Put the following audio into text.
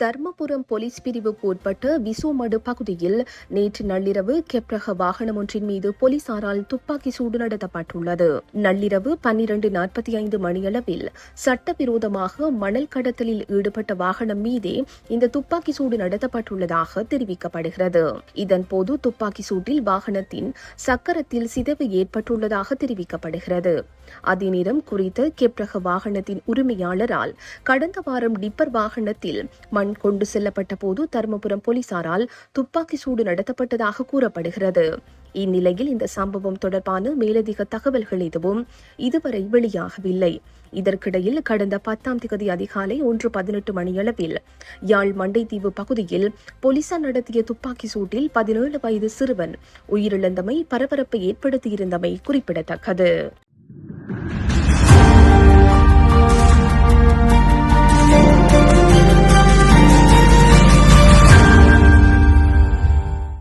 Dharmapuram police பிரிவுக்கு உட்பட்ட விசோமடு பகுதியில் நேற்று நள்ளிரவு கெப்ரக வாகனம் ஒன்றின் மீது போலீசாரால் துப்பாக்கி சூடு நடத்தப்பட்டுள்ளது. நள்ளிரவு 12:45 மணியளவில் சட்டவிரோதமாக மணல் கடத்தலில் ஈடுபட்ட வாகனம் மீதே இந்த துப்பாக்கி சூடு நடத்தப்பட்டுள்ளதாக தெரிவிக்கப்படுகிறது. இதன்போது துப்பாக்கி சூட்டில் வாகனத்தின் சக்கரத்தில் சிதைவு ஏற்பட்டுள்ளதாக தெரிவிக்கப்படுகிறது. அதே நேரம் குறித்த கெப்ரக வாகனத்தின் உரிமையாளரால் கடந்த வாரம் டிப்பர் வாகனத்தில் மண் கொண்டு செல்லப்பட்ட போது தருமபுரம் போலீசாரால் துப்பாக்கி சூடு நடத்தப்பட்டதாக கூறப்படுகிறது. இந்நிலையில் இந்த சம்பவம் தொடர்பான மேலதிக தகவல்கள் எதுவும் இதுவரை வெளியாகவில்லை. இதற்கிடையில் கடந்த 10ஆம் தேதி அதிகாலை 1:18 மணியளவில் யாழ் மண்டைத்தீவு பகுதியில் போலீசார் நடத்திய துப்பாக்கி சூட்டில் 17 வயது சிறுவன் உயிரிழந்தமை பரபரப்பை ஏற்படுத்தியிருந்தமை குறிப்பிடத்தக்கது.